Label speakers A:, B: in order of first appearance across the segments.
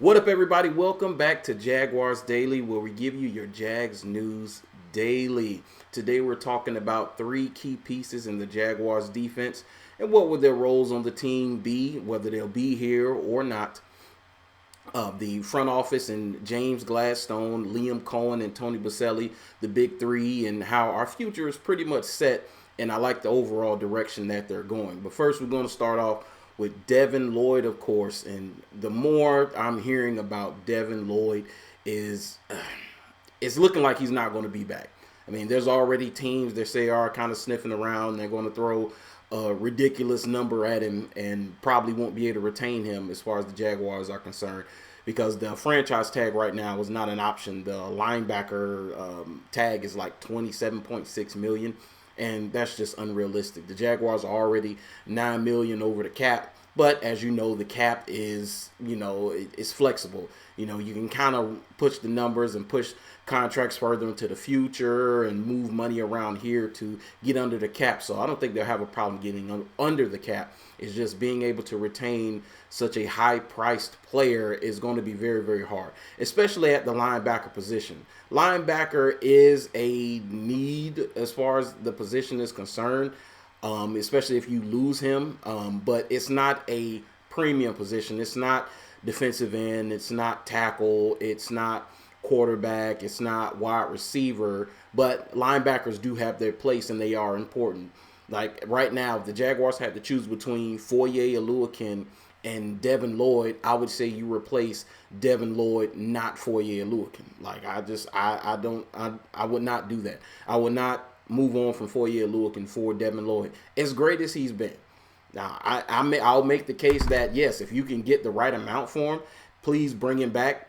A: What up, everybody? Welcome back to Jaguars Daily, where we give you your Jags news daily. Today, we're talking about three key pieces in the Jaguars defense and what would their roles on the team be, whether they'll be here or not. The front office and James Gladstone, Liam Cohen, and Tony Baselli, the big three, and how our future is pretty much set. And I like the overall direction that they're going. But first, we're going to start off with Devin Lloyd, of course. And the more I'm hearing about Devin Lloyd is it's looking like he's not going to be back. I mean, there's already teams that say are kind of sniffing around. They're going to throw a ridiculous number at him and probably won't be able to retain him as far as the Jaguars are concerned, because the franchise tag right now is not an option. The linebacker tag is like $27.6 million, and that's just unrealistic. The Jaguars are already $9 million over the cap. But as you know, the cap is, it's flexible. You can kind of push the numbers and push contracts further into the future and move money around here to get under the cap. So I don't think they'll have a problem getting under the cap. It's just being able to retain such a high-priced player is going to be very, very hard, especially at the linebacker position. Linebacker is a need as far as the position is concerned. Especially if you lose him. But it's not a premium position. It's not defensive end. It's not tackle. It's not quarterback. It's not wide receiver. But linebackers do have their place, and they are important. Like right now, if the Jaguars had to choose between Foye Oluokun and Devin Lloyd, I would say you replace Devin Lloyd, not Foye Oluokun. Like I would not do that. I would not move on from Foye Oluokun for Devin Lloyd, as great as he's been. Now, I'll make the case that, yes, if you can get the right amount for him, please bring him back.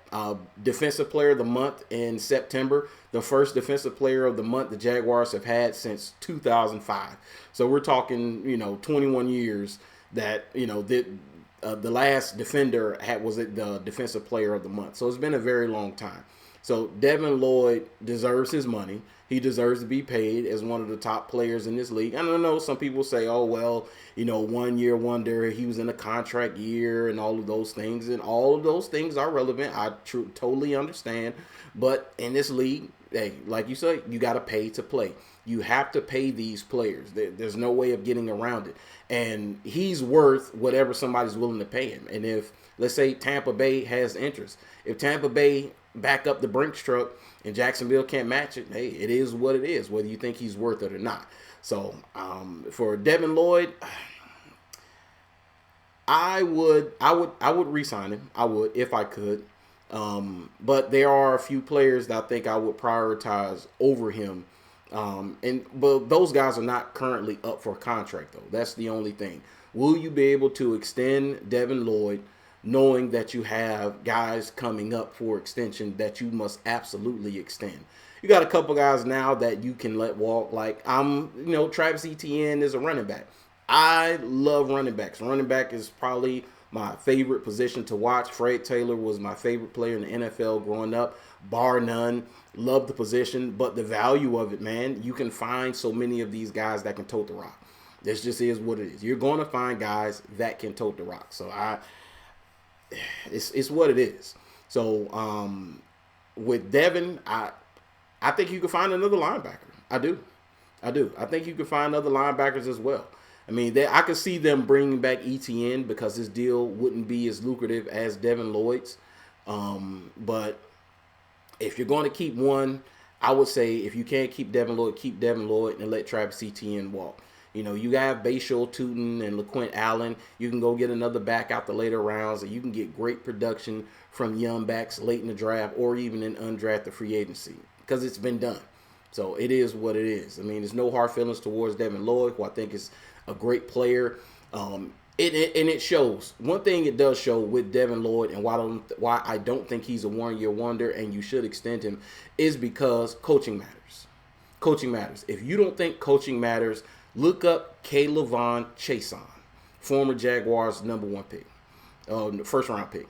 A: Defensive Player of the Month in September, the first Defensive Player of the Month the Jaguars have had since 2005. So we're talking, 21 years that, the last defender was the Defensive Player of the Month. So it's been a very long time. So Devin Lloyd deserves his money. He deserves to be paid as one of the top players in this league. And I know some people say, oh, well, 1 year wonder, he was in a contract year and all of those things. And all of those things are relevant. I totally understand. But in this league, hey, like you say, you got to pay to play. You have to pay these players. There's no way of getting around it. And he's worth whatever somebody's willing to pay him. And if, let's say, Tampa Bay has interest, if Tampa Bay back up the Brinks truck and Jacksonville can't match it, hey, it is what it is, whether you think he's worth it or not. So for Devin Lloyd, I would re-sign him. I would if I could. But there are a few players that I think I would prioritize over him. But those guys are not currently up for a contract, though. That's the only thing. Will you be able to extend Devin Lloyd, knowing that you have guys coming up for extension that you must absolutely extend? You got a couple guys now that you can let walk. Like Travis Etienne is a running back. I love running backs. Running back is probably my favorite position to watch. Fred Taylor was my favorite player in the NFL growing up, bar none. Love the position, but the value of it, man, you can find so many of these guys that can tote the rock. This just is what it is. You're going to find guys that can tote the rock. So it's what it is. So with Devin, I think you can find another linebacker. I do. I think you can find other linebackers as well. I mean, I could see them bringing back ETN because his deal wouldn't be as lucrative as Devin Lloyd's. But if you're going to keep one, I would say if you can't keep Devin Lloyd and let Travis Etienne walk. You have Bashal Tootin and LaQuint Allen. You can go get another back out the later rounds, and you can get great production from young backs late in the draft or even in undrafted free agency because it's been done. So it is what it is. I mean, there's no hard feelings towards Devin Lloyd, who I think is a great player. It shows. One thing it does show with Devin Lloyd, and why I don't think he's a one-year wonder and you should extend him, is because coaching matters. Coaching matters. If you don't think coaching matters, look up K'Lavon Chaisson, former Jaguars #1 pick, first-round pick.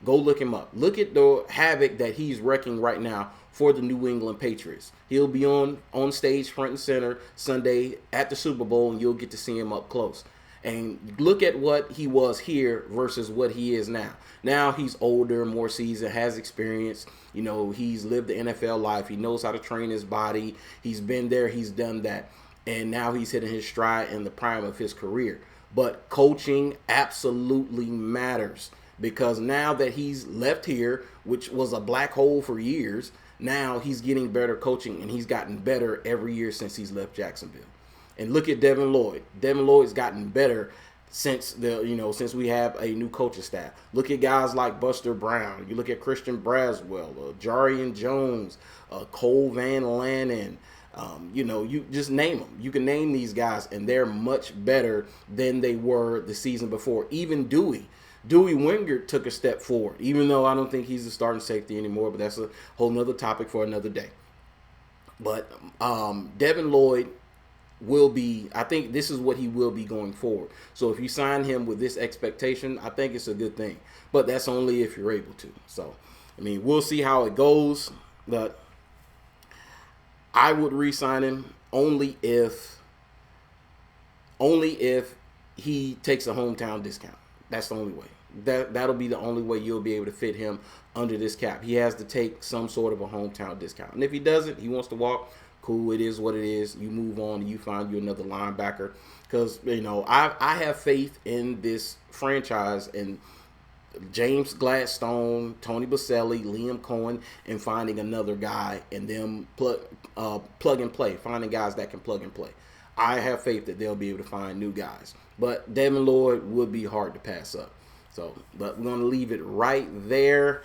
A: Go look him up. Look at the havoc that he's wrecking right now for the New England Patriots. He'll be on stage front and center Sunday at the Super Bowl, and you'll get to see him up close. And look at what he was here versus what he is now. Now he's older, more seasoned, has experience. You know, he's lived the NFL life. He knows how to train his body. He's been there. He's done that. And now he's hitting his stride in the prime of his career. But coaching absolutely matters, because now that he's left here, which was a black hole for years, now he's getting better coaching, and he's gotten better every year since he's left Jacksonville. And look at Devin Lloyd. Devin Lloyd's gotten better since since we have a new coaching staff. Look at guys like Buster Brown. You look at Christian Braswell, Jarian Jones, Cole Van Lannon. You just name them. You can name these guys, and they're much better than they were the season before. Even Dewey Wingert took a step forward, even though I don't think he's the starting safety anymore, but that's a whole nother topic for another day. But Devin Lloyd I think this is what he will be going forward. So if you sign him with this expectation, I think it's a good thing. But that's only if you're able to. So, I mean, we'll see how it goes. But I would re-sign him only if he takes a hometown discount. That's the only way. That'll be the only way you'll be able to fit him under this cap. He has to take some sort of a hometown discount. And if he doesn't, he wants to walk, cool, it is what it is. You move on and you find you another linebacker. Because, I have faith in this franchise and James Gladstone, Tony Baselli, Liam Cohen, and finding another guy and them plug and play, finding guys that can plug and play. I have faith that they'll be able to find new guys. But Devin Lloyd would be hard to pass up. But we're going to leave it right there.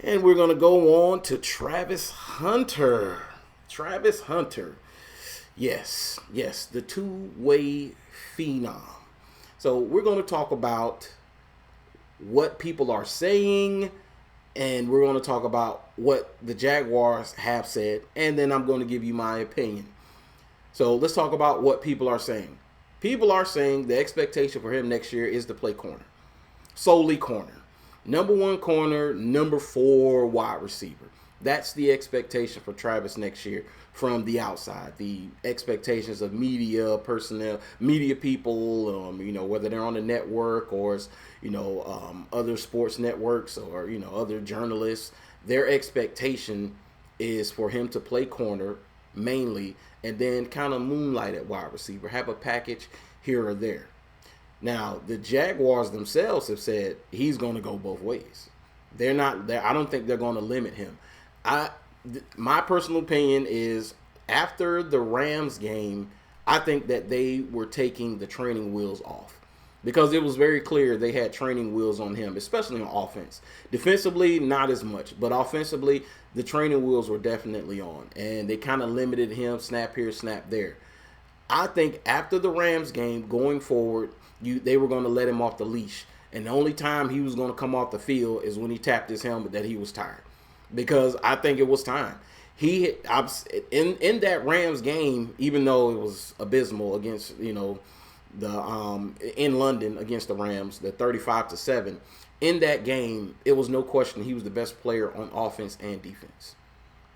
A: And we're going to go on to Travis Hunter. Travis Hunter. Yes, the two-way phenom. So we're going to talk about what people are saying, and we're going to talk about what the Jaguars have said, and then I'm going to give you my opinion. So let's talk about what people are saying. People are saying the expectation for him next year is to play corner. Solely corner. Number 1 corner, number 4 wide receiver. That's the expectation for Travis next year from the outside. The expectations of media personnel, media people, whether they're on the network or, other sports networks or, other journalists, their expectation is for him to play corner mainly and then kind of moonlight at wide receiver, have a package here or there. Now, the Jaguars themselves have said he's going to go both ways. They're not there. I don't think they're going to limit him. My personal opinion is after the Rams game, I think that they were taking the training wheels off because it was very clear they had training wheels on him, especially on offense. Defensively, not as much, but offensively, the training wheels were definitely on, and they kind of limited him, snap here, snap there. I think after the Rams game, going forward, they were going to let him off the leash, and the only time he was going to come off the field is when he tapped his helmet that he was tired, because I think it was time. In that Rams game, even though it was abysmal against in London against the Rams, the 35-7. In that game, it was no question he was the best player on offense and defense,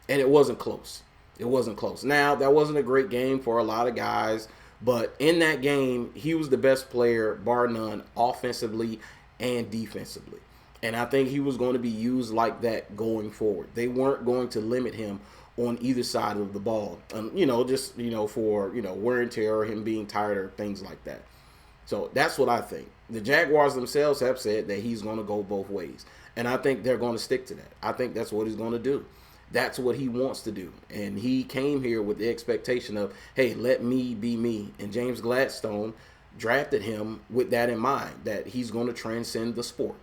A: and it wasn't close. It wasn't close. Now, that wasn't a great game for a lot of guys, but in that game, he was the best player, bar none, offensively and defensively. And I think he was going to be used like that going forward. They weren't going to limit him on either side of the ball, for wear and tear or him being tired or things like that. So that's what I think. The Jaguars themselves have said that he's going to go both ways. And I think they're going to stick to that. I think that's what he's going to do. That's what he wants to do. And he came here with the expectation of, hey, let me be me. And James Gladstone drafted him with that in mind, that he's going to transcend the sport.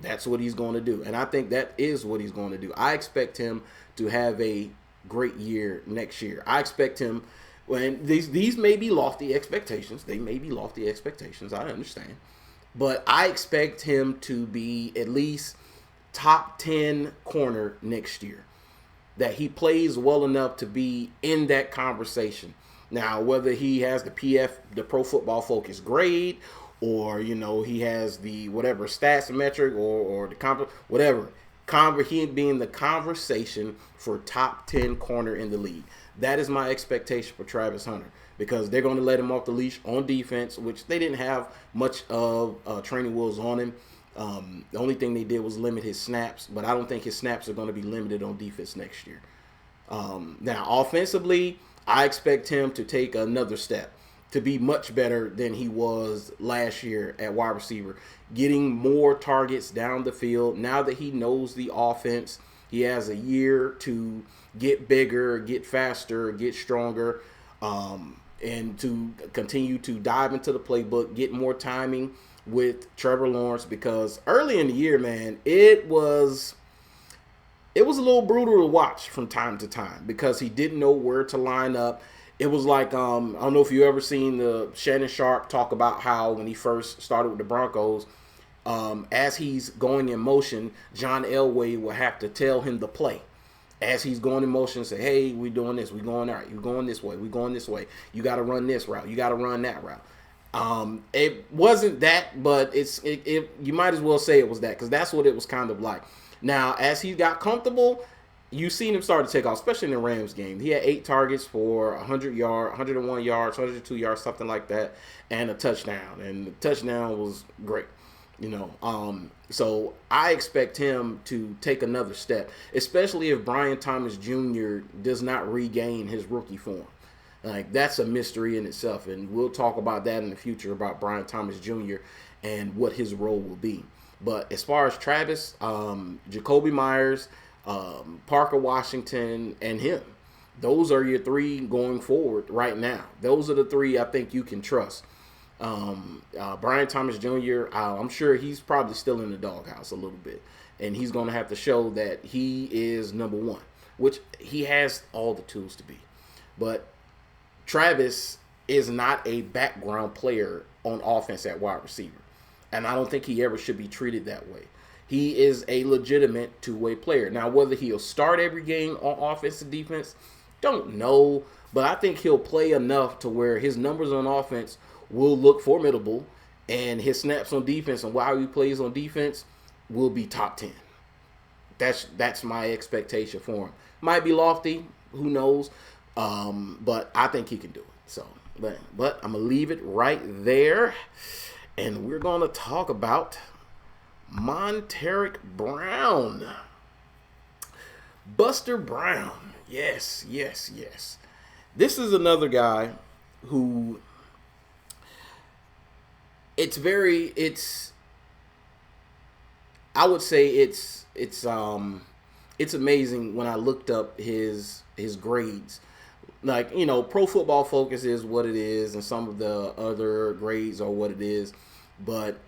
A: That's what he's going to do. And I think that is what he's going to do. I expect him to have a great year next year. I expect him, when these may be lofty expectations. They may be lofty expectations. I understand. But I expect him to be at least top 10 corner next year. That he plays well enough to be in that conversation. Now, whether he has the Pro Football Focus grade, or he has the whatever stats metric or the whatever, he being the conversation for top 10 corner in the league. That is my expectation for Travis Hunter, because they're going to let him off the leash on defense, which they didn't have much of training wheels on him. The only thing they did was limit his snaps, but I don't think his snaps are going to be limited on defense next year. Now, offensively, I expect him to take another step, to be much better than he was last year at wide receiver, getting more targets down the field. Now that he knows the offense, he has a year to get bigger, get faster, get stronger, and to continue to dive into the playbook, get more timing with Trevor Lawrence, because early in the year, man, it was a little brutal to watch from time to time because he didn't know where to line up. It was like, I don't know if you ever seen the Shannon Sharp talk about how when he first started with the Broncos, as he's going in motion, John Elway will have to tell him the play. As he's going in motion, say, hey, we're doing this, we're going all right, you're going this way, we're going this way. You got to run this route, you got to run that route. It wasn't that, but you might as well say it was that, because that's what it was kind of like. Now, as he got comfortable, you seen him start to take off, especially in the Rams game. He had 8 targets for 101 yards, 102 yards, something like that, and a touchdown. And the touchdown was great, So I expect him to take another step, especially if Brian Thomas Jr. does not regain his rookie form. Like, that's a mystery in itself, and we'll talk about that in the future, about Brian Thomas Jr. and what his role will be. But as far as Travis, Jacoby Myers, Parker Washington, and him, those are your 3 going forward right now. Those are the 3 I think you can trust. Brian Thomas Jr., I'm sure he's probably still in the doghouse a little bit, and he's going to have to show that he is number 1, which he has all the tools to be. But Travis is not a background player on offense at wide receiver, and I don't think he ever should be treated that way. He is a legitimate two-way player. Now, whether he'll start every game on offense and defense, don't know, but I think he'll play enough to where his numbers on offense will look formidable, and his snaps on defense and while he plays on defense will be top 10. That's my expectation for him. Might be lofty, who knows, but I think he can do it. So, but I'm going to leave it right there, and we're going to talk about Montaric Brown. Buster Brown. Yes. This is another guy who I would say it's amazing when I looked up his grades. Like, Pro Football Focus is what it is, and some of the other grades are what it is. But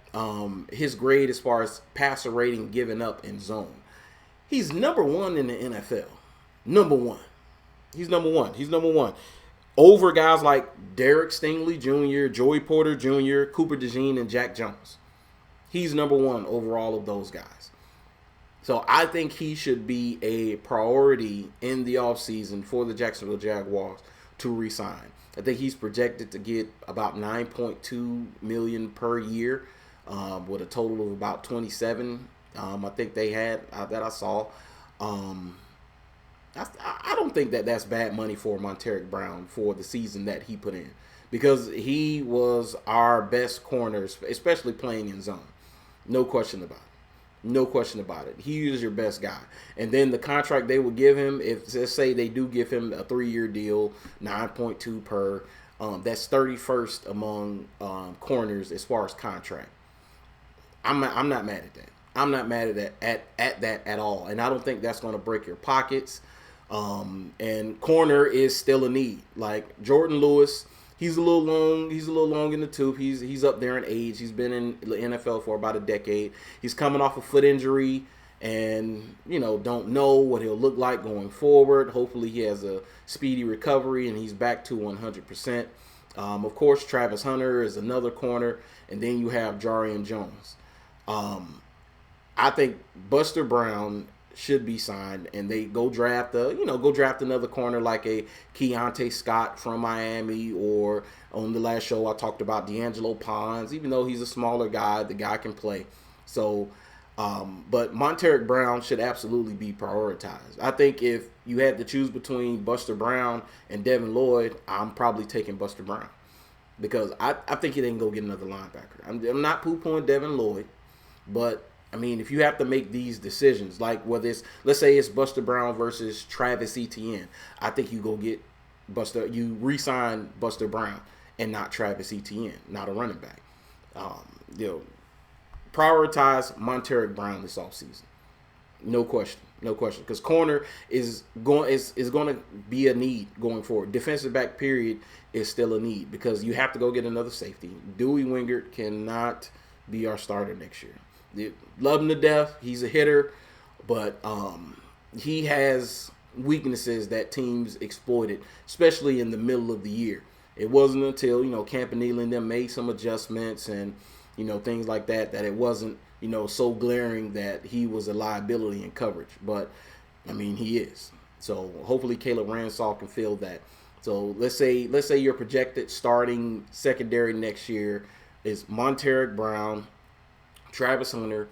A: his grade as far as passer rating given up in zone, he's number 1 in the NFL. Number 1. He's number one. Over guys like Derek Stingley Jr., Joey Porter Jr., Cooper DeJean, and Jack Jones. He's number 1 over all of those guys. So I think he should be a priority in the offseason for the Jacksonville Jaguars to re-sign. I think he's projected to get about $9.2 million per year, with a total of about 27. I think they had that I saw. I don't think that's bad money for Montaric Brown for the season that he put in, because he was our best corner, especially playing in zone. No question about it. He is your best guy. And then the contract they would give him, if let's say they do give him a 3-year deal, 9.2 per, that's 31st among corners as far as contract. I'm not mad at that. I'm not mad at that at all. And I don't think that's going to break your pockets. And corner is still a need. Like Jordan Lewis, he's a little long in the tooth. He's up there in age. He's been in the NFL for about a decade. He's coming off a foot injury, and don't know what he'll look like going forward. Hopefully he has a speedy recovery and he's back to 100%. Of course, Travis Hunter is another corner, and then you have Jarian Jones. I think Buster Brown should be signed, and they go draft another corner like a Keontae Scott from Miami, or on the last show I talked about D'Angelo Pons. Even though he's a smaller guy, the guy can play. So But Monteric Brown should absolutely be prioritized. I think if you had to choose between Buster Brown and Devin Lloyd, I'm probably taking Buster Brown because I think he didn't go get another linebacker. I'm not poo-pooing Devin Lloyd, but I mean, if you have to make these decisions, like whether it's, let's say it's Buster Brown versus Travis Etienne, I think you go get you re-sign Buster Brown and not Travis Etienne, not a running back. You know, prioritize Monteric Brown this offseason. No question. No question. Because corner is going to be a need going forward. Defensive back period is still a need because you have to go get another safety. Dewey Wingert cannot be our starter next year. Love him to death. He's a hitter, but he has weaknesses that teams exploited, especially in the middle of the year. It wasn't until, Campanile and them made some adjustments and, things like that it wasn't, so glaring that he was a liability in coverage. But, I mean, he is. So hopefully Caleb Ransall can fill that. So let's say your projected starting secondary next year is Monteric Brown, Travis Hunter,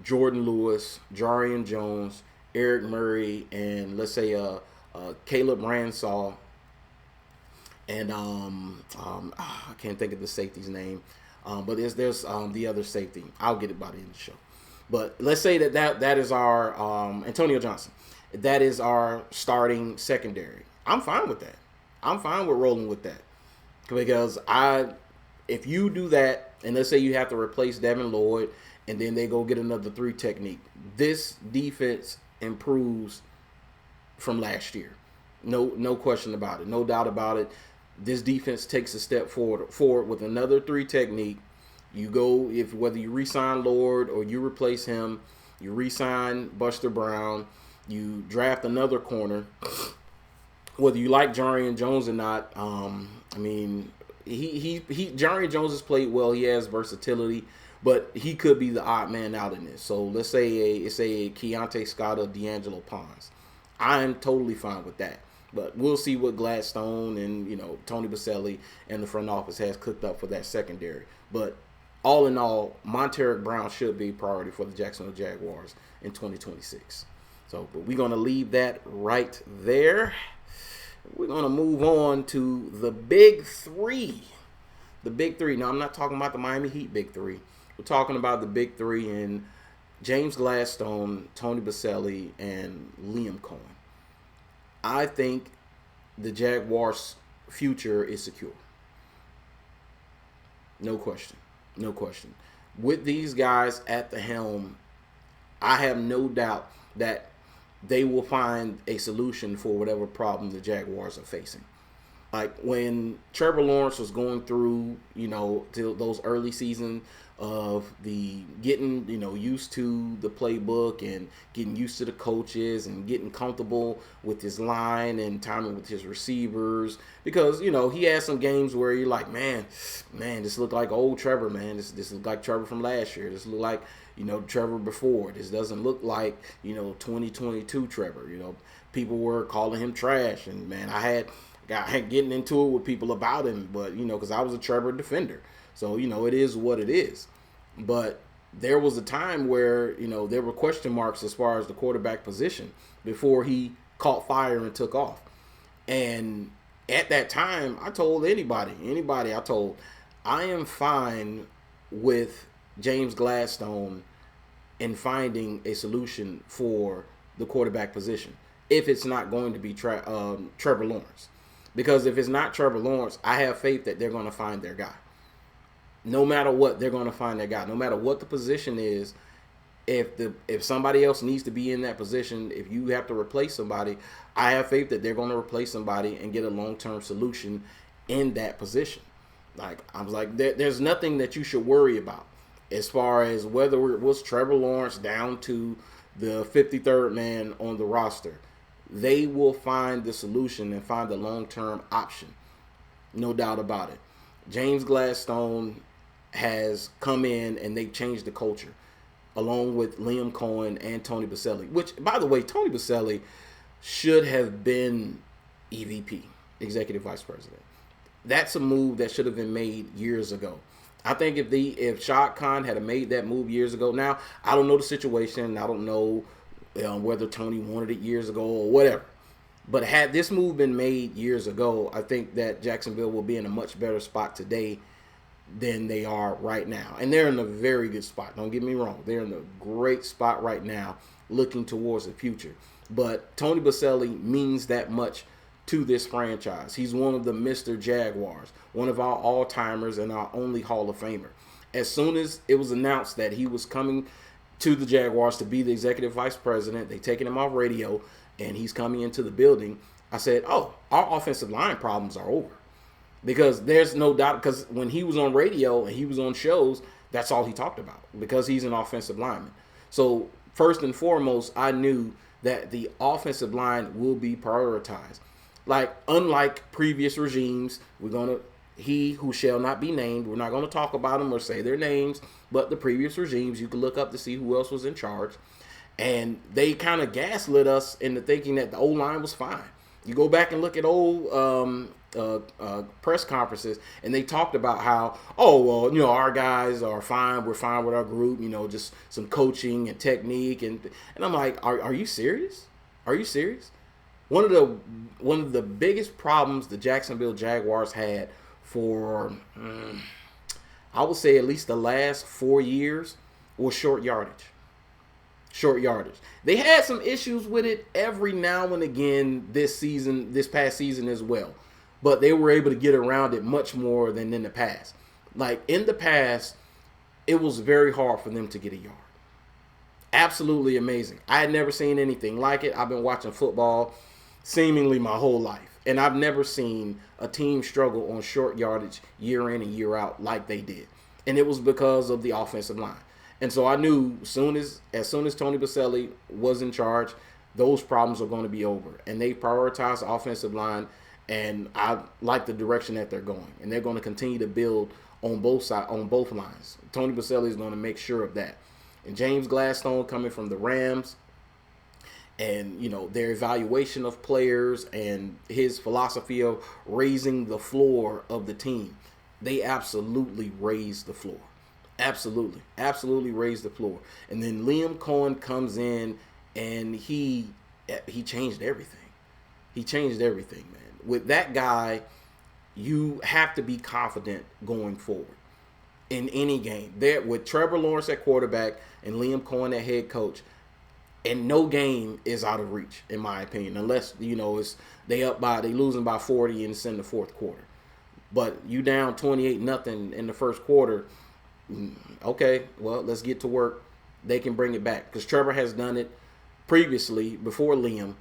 A: Jordan Lewis, Jarian Jones, Eric Murray, and let's say Caleb Ransall, and I can't think of the safety's name, but there's the other safety. I'll get it by the end of the show. But let's say that is our Antonio Johnson. That is our starting secondary. I'm fine with that. I'm fine with rolling with that because if you do that, and let's say you have to replace Devin Lloyd, and then they go get another 3 technique, this defense improves from last year. No question about it. No doubt about it. This defense takes a step forward with another 3 technique. You go, whether you re-sign Lord or you replace him, you re-sign Buster Brown, you draft another corner. Whether you like Jarian Jones or not, I mean, Jarian Jones has played well. He has versatility, but he could be the odd man out in this. So let's say it's a Keontae Scott or D'Angelo Pons. I'm totally fine with that. But we'll see what Gladstone and, Tony Baselli and the front office has cooked up for that secondary. But all in all, Monteric Brown should be a priority for the Jacksonville Jaguars in 2026. So, but we're going to leave that right there. We're going to move on to the Big Three. The Big Three. Now, I'm not talking about the Miami Heat Big Three. We're talking about the Big Three in James Gladstone, Tony Baselli, and Liam Cohen. I think the Jaguars' future is secure. No question. No question. With these guys at the helm, I have no doubt that they will find a solution for whatever problem the Jaguars are facing. Like when Trevor Lawrence was going through, those early seasons of the getting, used to the playbook and getting used to the coaches and getting comfortable with his line and timing with his receivers. Because, he had some games where you're like, man, this looked like old Trevor, man. This looked like Trevor from last year. This looked like, Trevor before. This doesn't look like, 2022 Trevor. People were calling him trash. And, man, I had getting into it with people about him, but, because I was a Trevor defender. So, it is what it is. But there was a time where, there were question marks as far as the quarterback position before he caught fire and took off. And at that time, I told anybody I am fine with James Gladstone in finding a solution for the quarterback position if it's not going to be Trevor Lawrence. Because if it's not Trevor Lawrence, I have faith that they're going to find their guy. No matter what, they're going to find their guy. No matter what the position is, if somebody else needs to be in that position, if you have to replace somebody, I have faith that they're going to replace somebody and get a long-term solution in that position. Like, I was like, there's nothing that you should worry about as far as whether it was Trevor Lawrence down to the 53rd man on the roster. They will find the solution and find the long-term option. No doubt about it. James Gladstone has come in and they've changed the culture along with Liam Cohen and Tony Baselli, which, by the way, Tony Baselli should have been EVP, Executive Vice President. That's a move that should have been made years ago. I think if Shad Khan had made that move years ago, now I don't know the situation. I don't know whether Tony wanted it years ago or whatever. But had this move been made years ago, I think that Jacksonville will be in a much better spot today than they are right now. And they're in a very good spot. Don't get me wrong. They're in a great spot right now looking towards the future. But Tony Boselli means that much to this franchise. He's one of the Mr. Jaguars, one of our all-timers and our only Hall of Famer. As soon as it was announced that he was coming to the Jaguars to be the executive vice president, they taken him off radio, and he's coming into the building, I said, oh, our offensive line problems are over. Because there's no doubt, because when he was on radio and he was on shows, that's all he talked about, because he's an offensive lineman. So first and foremost, I knew that the offensive line will be prioritized. Like, unlike previous regimes, he who shall not be named, we're not going to talk about them or say their names, but the previous regimes, you can look up to see who else was in charge. And they kind of gaslit us into thinking that the O-line was fine. You go back and look at old press conferences, and they talked about how, oh, well, our guys are fine. We're fine with our group, just some coaching and technique. And I'm like, are you serious? Are you serious? One of the biggest problems the Jacksonville Jaguars had for, I would say at least the last 4 years, was short yardage. Short yardage. They had some issues with it every now and again this past season as well. But they were able to get around it much more than in the past. Like, in the past, it was very hard for them to get a yard. Absolutely amazing. I had never seen anything like it. I've been watching football seemingly my whole life, and I've never seen a team struggle on short yardage year in and year out like they did. And it was because of the offensive line. And so I knew as soon as Tony Boselli was in charge, those problems are going to be over. And they prioritized the offensive line, and I like the direction that they're going. And they're going to continue to build on both lines. Tony Boselli is going to make sure of that. And James Gladstone coming from the Rams, and their evaluation of players and his philosophy of raising the floor of the team, they absolutely raised the floor. Absolutely raised the floor. And then Liam Cohen comes in, and he changed everything. He changed everything, man. With that guy, you have to be confident going forward in any game. There, with Trevor Lawrence at quarterback and Liam Cohen at head coach, and no game is out of reach, in my opinion, unless they losing by 40 and it's in the fourth quarter. But you down 28-0 in the first quarter. Okay, well, let's get to work. They can bring it back, because Trevor has done it previously before Liam,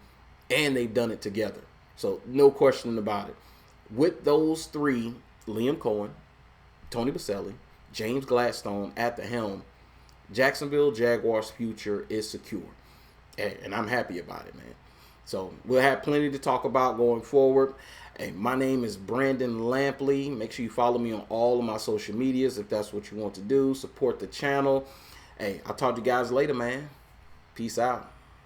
A: and they've done it together. So no question about it. With those three, Liam Cohen, Tony Boselli, James Gladstone at the helm, Jacksonville Jaguars' future is secure. And I'm happy about it, man. So we'll have plenty to talk about going forward. Hey, my name is Brandon Lampley. Make sure you follow me on all of my social medias if that's what you want to do. Support the channel. Hey, I'll talk to you guys later, man. Peace out.